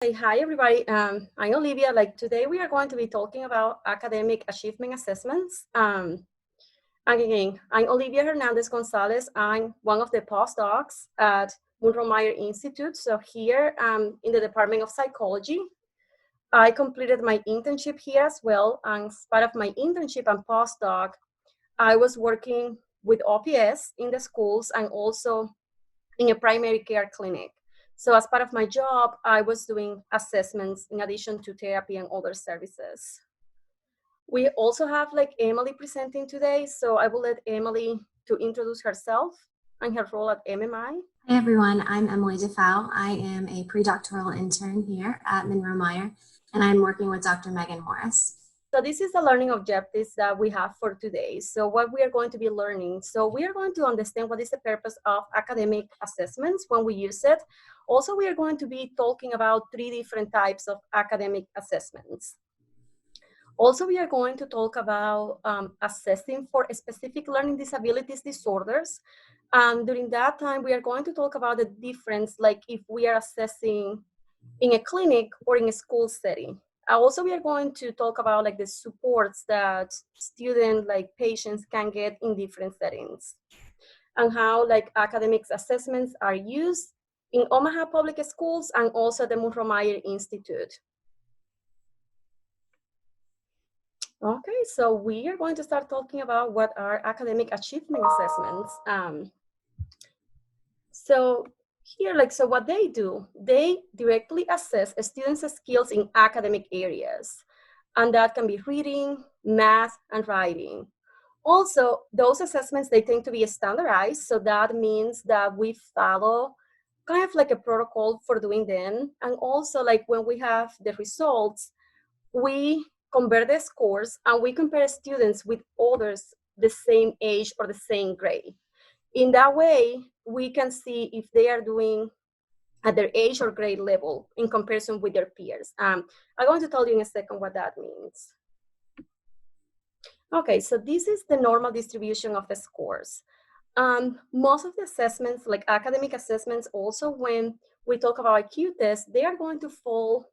Okay, hi everybody. I'm Olivia. Today we are going to be talking about academic achievement assessments. Again, I'm Olivia Hernandez Gonzalez. I'm one of the postdocs at Meyer Institute. So here in the Department of Psychology, I completed my internship here as well. And as part of my internship and postdoc, I was working with OPS in the schools and also in a primary care clinic. So as part of my job, I was doing assessments in addition to therapy and other services. We also have Emily presenting today. So I will let Emily to introduce herself and her role at MMI. Hi everyone, I'm Emily DeFouw. I am a pre-doctoral intern here at Meyer, and I'm working with Dr. Megan Morris. So this is the learning objectives that we have for today. So what we are going to be learning. So we are going to understand what is the purpose of academic assessments when we use it. Also, we are going to be talking about 3 different types of academic assessments. Also, we are going to talk about assessing for specific learning disabilities disorders. And during that time, we are going to talk about the difference, like if we are assessing in a clinic or in a school setting. Also, we are going to talk about the supports that students, patients can get in different settings, and how academics assessments are used in Omaha Public Schools and also the Meyer Institute. Okay, so we are going to start talking about what are academic achievement assessments. So here, so what they do, they directly assess a student's skills in academic areas. And that can be reading, math, and writing. Also, those assessments, they tend to be standardized. So that means that we follow kind of a protocol for doing them. And also when we have the results, we convert the scores and we compare students with others the same age or the same grade. In that way, we can see if they are doing at their age or grade level in comparison with their peers. I'm going to tell you in a second what that means. Okay, so this is the normal distribution of the scores. Most of the assessments, like academic assessments, also when we talk about IQ tests, they are going to fall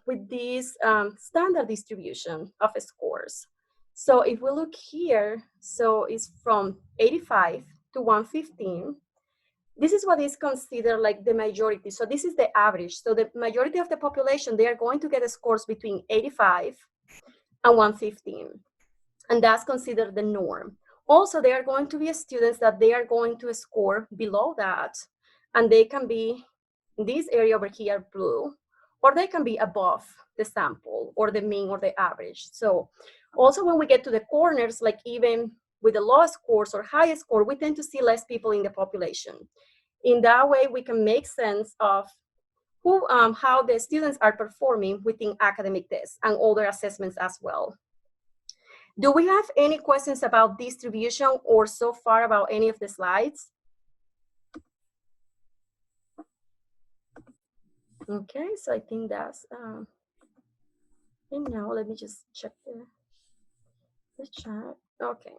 with this standard distribution of scores. So if we look here, so it's from 85 to 115. This is what is considered the majority. So this is the average. So the majority of the population, they are going to get scores between 85 and 115. And that's considered the norm. Also, there are going to be students that they are going to score below that. And they can be in this area over here, blue, or they can be above the sample or the mean or the average. So also when we get to the corners, even with the lowest scores or highest score, we tend to see less people in the population. In that way, we can make sense of how the students are performing within academic tests and other assessments as well. Do we have any questions about distribution or so far about any of the slides? Okay, so I think that's, and now let me just check the chat. Okay.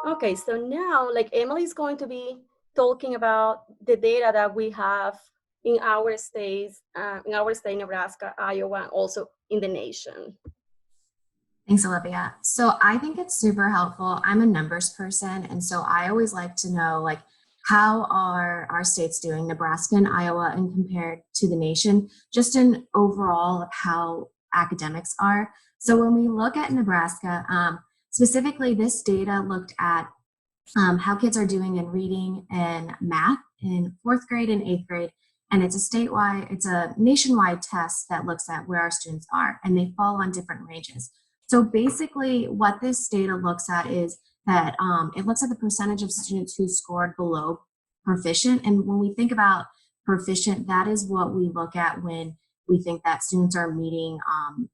Okay, so now Emily is going to be talking about the data that we have in our states, Nebraska, Iowa, and also in the nation. Thanks, Olivia. So I think it's super helpful. I'm a numbers person, and so I always like to know how are our states doing, Nebraska and Iowa, and compared to the nation, just in overall of how academics are. So when we look at Nebraska, specifically this data looked at how kids are doing in reading and math in 4th grade and 8th grade. And it's a nationwide test that looks at where our students are, and they fall on different ranges. So basically what this data looks at is that it looks at the percentage of students who scored below proficient. And when we think about proficient, that is what we look at when we think that students are meeting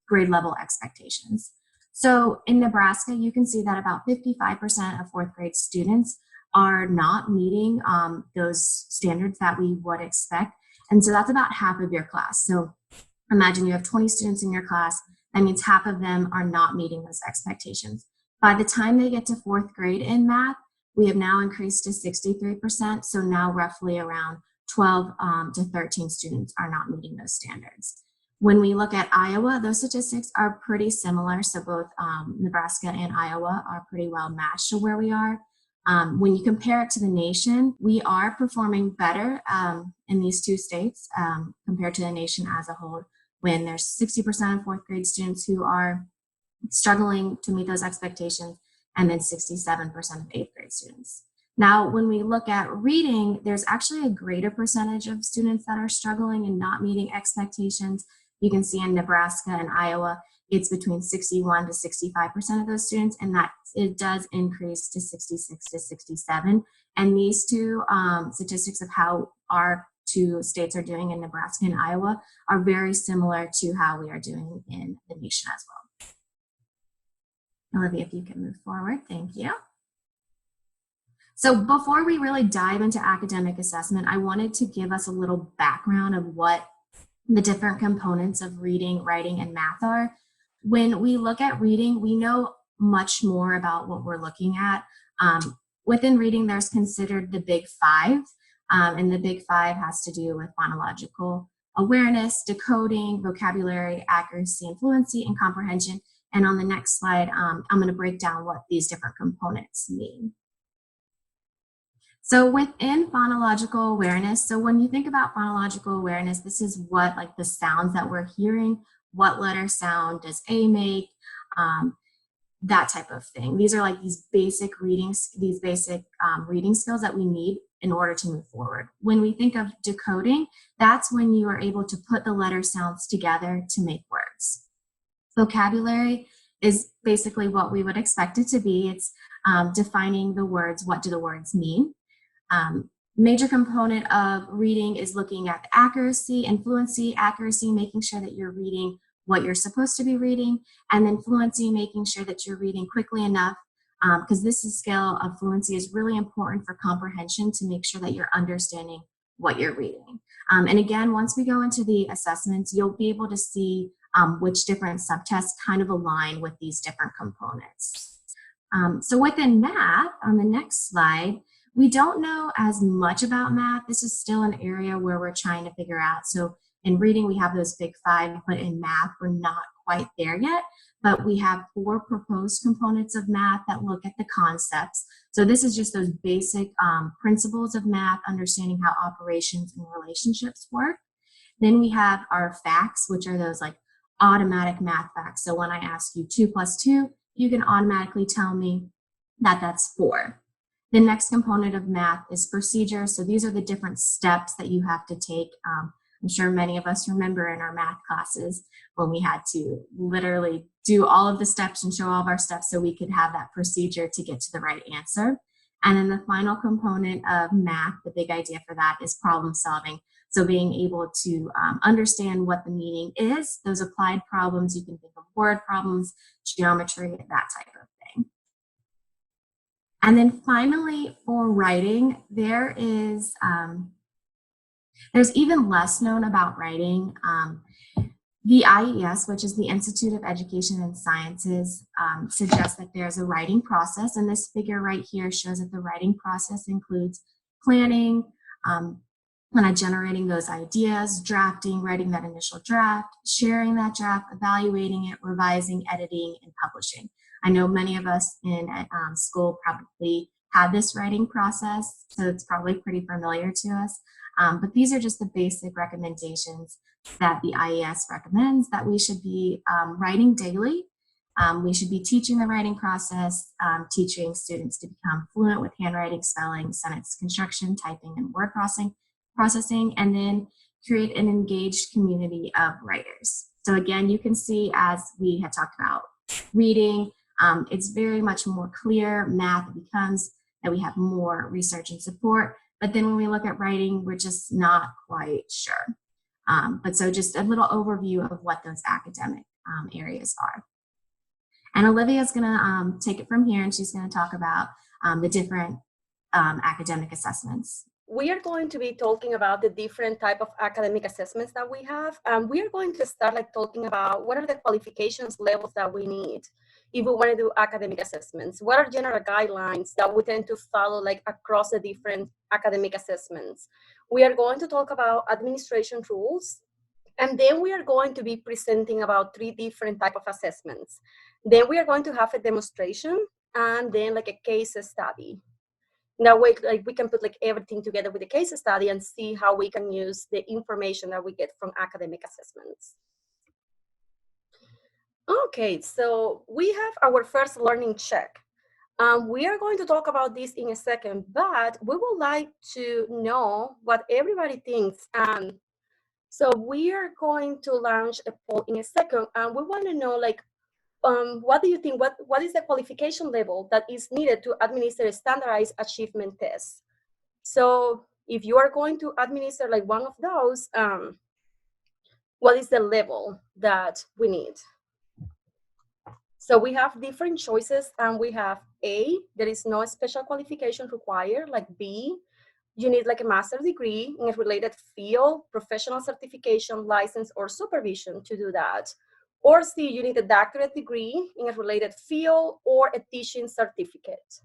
grade level expectations. So in Nebraska, you can see that about 55% of 4th grade students are not meeting those standards that we would expect. And so that's about half of your class. So imagine you have 20 students in your class. That means half of them are not meeting those expectations. By the time they get to 4th grade in math, we have now increased to 63%. So now roughly around 12 to 13 students are not meeting those standards. When we look at Iowa, those statistics are pretty similar. So both Nebraska and Iowa are pretty well matched to where we are. When you compare it to the nation, we are performing better in these two states compared to the nation as a whole, when there's 60% of fourth grade students who are struggling to meet those expectations, and then 67% of eighth grade students. Now, when we look at reading, there's actually a greater percentage of students that are struggling and not meeting expectations. You can see in Nebraska and Iowa, it's between 61 to 65% of those students, and that it does increase to 66 to 67. And these two statistics of how our two states are doing in Nebraska and Iowa are very similar to how we are doing in the nation as well. Olivia, if you can move forward, thank you. So before we really dive into academic assessment, I wanted to give us a little background of what the different components of reading, writing, and math are. When we look at reading, we know much more about what we're looking at. Within reading, there's considered the big five, and the big five has to do with phonological awareness, decoding, vocabulary, accuracy, and fluency, and comprehension. And on the next slide, I'm going to break down what these different components mean. So within phonological awareness, so when you think about phonological awareness, this is what, like, the sounds that we're hearing, what letter sound does A make, that type of thing. These are like these basic readings, these basic reading skills that we need in order to move forward. When we think of decoding, that's when you are able to put the letter sounds together to make words. Vocabulary is basically what we would expect it to be. It's defining the words, what do the words mean? Major component of reading is looking at the accuracy and fluency. Accuracy, making sure that you're reading what you're supposed to be reading, and then fluency, making sure that you're reading quickly enough, because this scale of fluency is really important for comprehension to make sure that you're understanding what you're reading. And again, once we go into the assessments, you'll be able to see which different subtests kind of align with these different components. So within math, on the next slide, we don't know as much about math. This is still an area where we're trying to figure out. So in reading, we have those big five, but in math, we're not quite there yet. But we have 4 proposed components of math that look at the concepts. So this is just those basic principles of math, understanding how operations and relationships work. Then we have our facts, which are those like automatic math facts. So when I ask you 2 plus 2, you can automatically tell me that that's 4. The next component of math is procedure. So these are the different steps that you have to take. I'm sure many of us remember in our math classes when we had to literally do all of the steps and show all of our steps so we could have that procedure to get to the right answer. And then the final component of math, the big idea for that, is problem solving. So being able to understand what the meaning is, those applied problems, you can think of word problems, geometry, that type of thing. And then finally, for writing, there's even less known about writing. The IES, which is the Institute of Education and Sciences, suggests that there's a writing process, and this figure right here shows that the writing process includes planning, generating those ideas, drafting, writing that initial draft, sharing that draft, evaluating it, revising, editing, and publishing. I know many of us in school probably had this writing process, so it's probably pretty familiar to us. But these are just the basic recommendations that the IES recommends, that we should be writing daily. We should be teaching the writing process, teaching students to become fluent with handwriting, spelling, sentence construction, typing, and word processing, and then create an engaged community of writers. So again, you can see, as we had talked about reading, it's very much more clear. Math becomes that we have more research and support. But then when we look at writing, we're just not quite sure. But so just a little overview of what those academic areas are. And Olivia is going to take it from here, and she's going to talk about the different academic assessments. we are going to be talking about the different type of academic assessments that we have. And we are going to start like talking about what are the qualifications levels that we need if we want to do academic assessments. What are general guidelines that we tend to follow like across the different academic assessments? We are going to talk about administration rules. And then we are going to be presenting about 3 different type of assessments. Then we are going to have a demonstration and then like a case study. That way, like we can put like everything together with a case study and see how we can use the information that we get from academic assessments. Okay, so we have our first learning check. We are going to talk about this in a second, but we would like to know what everybody thinks. So we are going to launch a poll in a second, and we want to know like, what do you think? What is the qualification level that is needed to administer a standardized achievement test? So if you are going to administer like one of those, what is the level that we need? So we have different choices, and we have A, there is no special qualification required, like B, you need like a master's degree in a related field, professional certification, license, or supervision to do that. Or C, you need a doctorate degree in a related field or a teaching certificate.